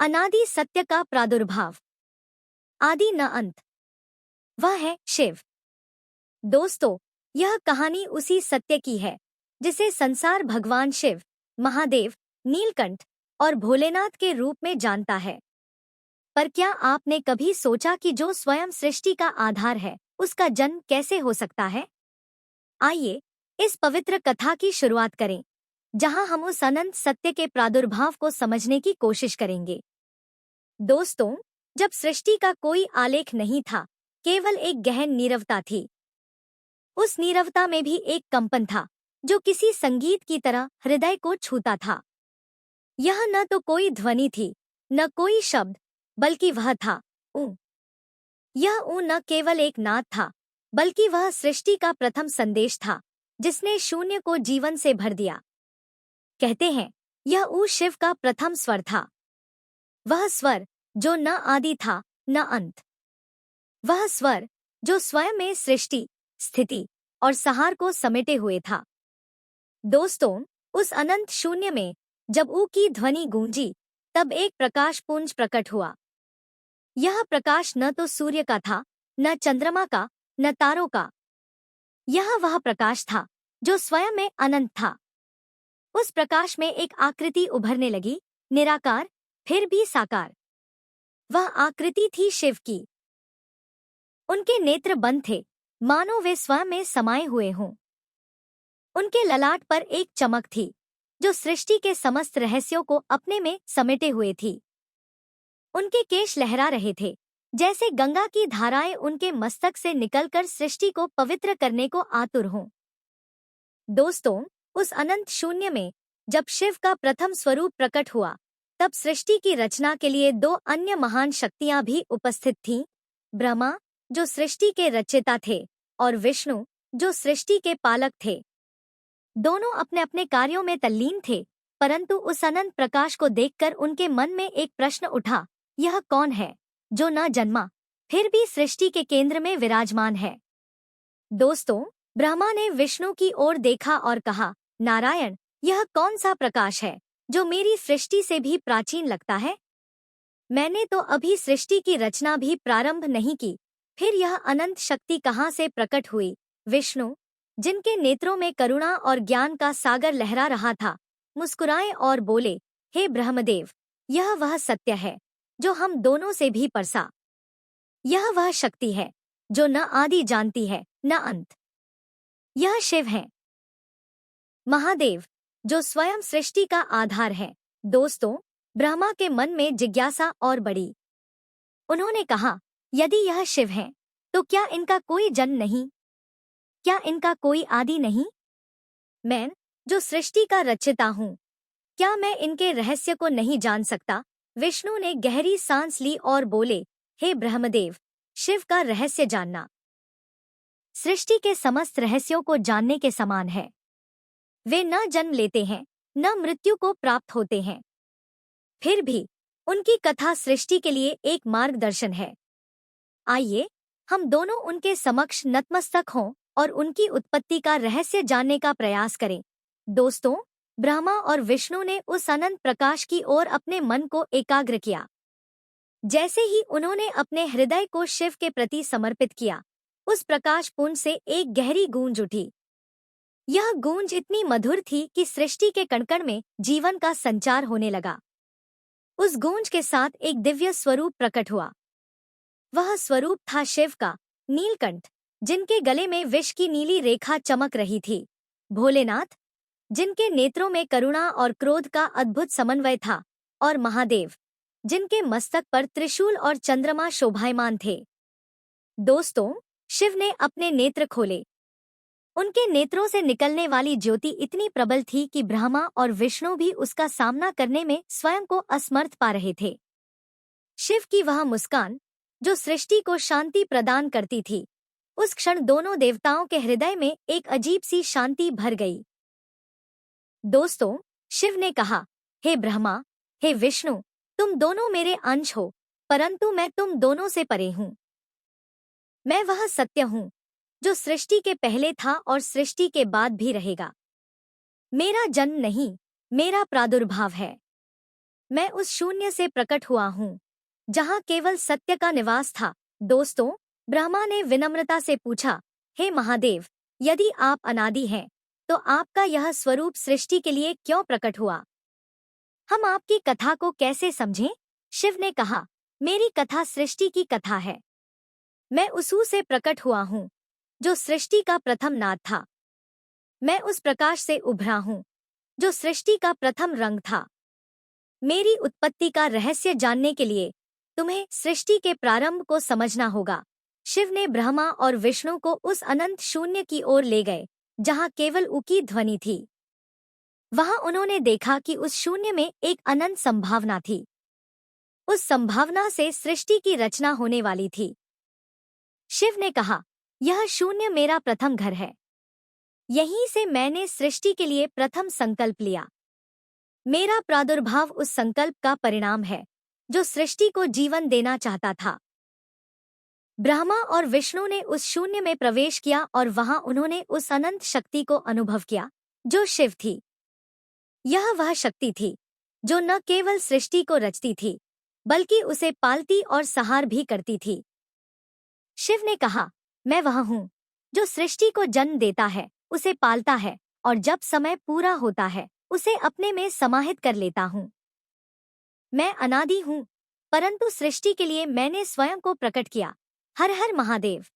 अनादि सत्य का प्रादुर्भाव, आदि न अंत, वह है शिव। दोस्तों, यह कहानी उसी सत्य की है जिसे संसार भगवान शिव, महादेव, नीलकंठ और भोलेनाथ के रूप में जानता है। पर क्या आपने कभी सोचा कि जो स्वयं सृष्टि का आधार है, उसका जन्म कैसे हो सकता है? आइए इस पवित्र कथा की शुरुआत करें, जहां हम उस अनंत सत्य के प्रादुर्भाव को समझने की कोशिश करेंगे। दोस्तों, जब सृष्टि का कोई आलेख नहीं था, केवल एक गहन नीरवता थी। उस नीरवता में भी एक कंपन था, जो किसी संगीत की तरह हृदय को छूता था। यह न तो कोई ध्वनि थी, न कोई शब्द, बल्कि वह था ऊ। यह ऊ न केवल एक नाद था, बल्कि वह सृष्टि का प्रथम संदेश था, जिसने शून्य को जीवन से भर दिया। कहते हैं, यह ऊ शिव का प्रथम स्वर था। वह स्वर जो न आदि था, न अंत। वह स्वर जो स्वयं में सृष्टि, स्थिति और संहार को समेटे हुए था। दोस्तों, उस अनंत शून्य में जब ऊ की ध्वनि गूंजी, तब एक प्रकाश पुंज प्रकट हुआ। यह प्रकाश न तो सूर्य का था, न चंद्रमा का, न तारों का। यह वह प्रकाश था जो स्वयं में अनंत था। उस प्रकाश में एक आकृति उभरने लगी, निराकार, फिर भी साकार। वह आकृति थी शिव की। उनके नेत्र बंद थे, मानो वे स्वयं में समाये हुए हों। उनके ललाट पर एक चमक थी, जो सृष्टि के समस्त रहस्यों को अपने में समेटे हुए थी। उनके केश लहरा रहे थे, जैसे गंगा की धाराएं उनके मस्तक से निकलकर सृष्टि को पवित्र करने को आतुर हों। दोस्तों, उस अनंत शून्य में जब शिव का प्रथम स्वरूप प्रकट हुआ, तब सृष्टि की रचना के लिए दो अन्य महान शक्तियां भी उपस्थित थीं। ब्रह्मा, जो सृष्टि के रचयिता थे, और विष्णु, जो सृष्टि के पालक थे। दोनों अपने अपने कार्यों में तल्लीन थे, परंतु उस अनंत प्रकाश को देखकर उनके मन में एक प्रश्न उठा, यह कौन है जो न जन्मा, फिर भी सृष्टि के केंद्र में विराजमान है? दोस्तों, ब्रह्मा ने विष्णु की ओर देखा और कहा, नारायण, यह कौन सा प्रकाश है जो मेरी सृष्टि से भी प्राचीन लगता है? मैंने तो अभी सृष्टि की रचना भी प्रारंभ नहीं की, फिर यह अनंत शक्ति कहाँ से प्रकट हुई? विष्णु, जिनके नेत्रों में करुणा और ज्ञान का सागर लहरा रहा था, मुस्कुराए और बोले, हे ब्रह्मदेव, यह वह सत्य है जो हम दोनों से भी परसा। यह वह शक्ति है जो न आदि जानती है, न अंत। यह शिव है, महादेव, जो स्वयं सृष्टि का आधार है। दोस्तों, ब्रह्मा के मन में जिज्ञासा और बढ़ी। उन्होंने कहा, यदि यह शिव हैं, तो क्या इनका कोई जन्म नहीं? क्या इनका कोई आदि नहीं? मैं, जो सृष्टि का रचयिता हूँ, क्या मैं इनके रहस्य को नहीं जान सकता? विष्णु ने गहरी सांस ली और बोले, हे ब्रह्मदेव, शिव का रहस्य जानना सृष्टि के समस्त रहस्यों को जानने के समान है। वे न जन्म लेते हैं, न मृत्यु को प्राप्त होते हैं। फिर भी उनकी कथा सृष्टि के लिए एक मार्गदर्शन है। आइए हम दोनों उनके समक्ष नतमस्तक हों और उनकी उत्पत्ति का रहस्य जानने का प्रयास करें। दोस्तों, ब्रह्मा और विष्णु ने उस अनंत प्रकाश की ओर अपने मन को एकाग्र किया। जैसे ही उन्होंने अपने हृदय को शिव के प्रति समर्पित किया, उस प्रकाश पुंज से एक गहरी गूंज उठी। यह गूंज इतनी मधुर थी कि सृष्टि के कणकण में जीवन का संचार होने लगा। उस गूंज के साथ एक दिव्य स्वरूप प्रकट हुआ। वह स्वरूप था शिव का, नीलकंठ, जिनके गले में विष की नीली रेखा चमक रही थी। भोलेनाथ, जिनके नेत्रों में करुणा और क्रोध का अद्भुत समन्वय था, और महादेव, जिनके मस्तक पर त्रिशूल और चंद्रमा शोभायमान थे। दोस्तों, शिव ने अपने नेत्र खोले। उनके नेत्रों से निकलने वाली ज्योति इतनी प्रबल थी कि ब्रह्मा और विष्णु भी उसका सामना करने में स्वयं को असमर्थ पा रहे थे। शिव की वह मुस्कान, जो सृष्टि को शांति प्रदान करती थी, उस क्षण दोनों देवताओं के हृदय में एक अजीब सी शांति भर गई। दोस्तों, शिव ने कहा, हे ब्रह्मा, हे विष्णु, तुम दोनों मेरे अंश हो, परंतु मैं तुम दोनों से परे हूँ। मैं वह सत्य हूँ जो सृष्टि के पहले था और सृष्टि के बाद भी रहेगा। मेरा जन्म नहीं, मेरा प्रादुर्भाव है। मैं उस शून्य से प्रकट हुआ हूँ जहाँ केवल सत्य का निवास था। दोस्तों, ब्रह्मा ने विनम्रता से पूछा, हे महादेव, यदि आप अनादि हैं, तो आपका यह स्वरूप सृष्टि के लिए क्यों प्रकट हुआ? हम आपकी कथा को कैसे समझें? शिव ने कहा, मेरी कथा सृष्टि की कथा है। मैं उसू से प्रकट हुआ हूँ जो सृष्टि का प्रथम नाद था। मैं उस प्रकाश से उभरा हूँ जो सृष्टि का प्रथम रंग था। मेरी उत्पत्ति का रहस्य जानने के लिए तुम्हें सृष्टि के प्रारंभ को समझना होगा। शिव ने ब्रह्मा और विष्णु को उस अनंत शून्य की ओर ले गए जहाँ केवल उ की ध्वनि थी। वहां उन्होंने देखा कि उस शून्य में एक अनंत संभावना थी। उस संभावना से सृष्टि की रचना होने वाली थी। शिव ने कहा, यह शून्य मेरा प्रथम घर है। यहीं से मैंने सृष्टि के लिए प्रथम संकल्प लिया। मेरा प्रादुर्भाव उस संकल्प का परिणाम है जो सृष्टि को जीवन देना चाहता था। ब्रह्मा और विष्णु ने उस शून्य में प्रवेश किया और वहां उन्होंने उस अनंत शक्ति को अनुभव किया जो शिव थी। यह वह शक्ति थी जो न केवल सृष्टि को रचती थी, बल्कि उसे पालती और सहार भी करती थी। शिव ने कहा, मैं वह हूँ जो सृष्टि को जन्म देता है, उसे पालता है और जब समय पूरा होता है उसे अपने में समाहित कर लेता हूँ। मैं अनादि हूँ, परंतु सृष्टि के लिए मैंने स्वयं को प्रकट किया। हर हर महादेव।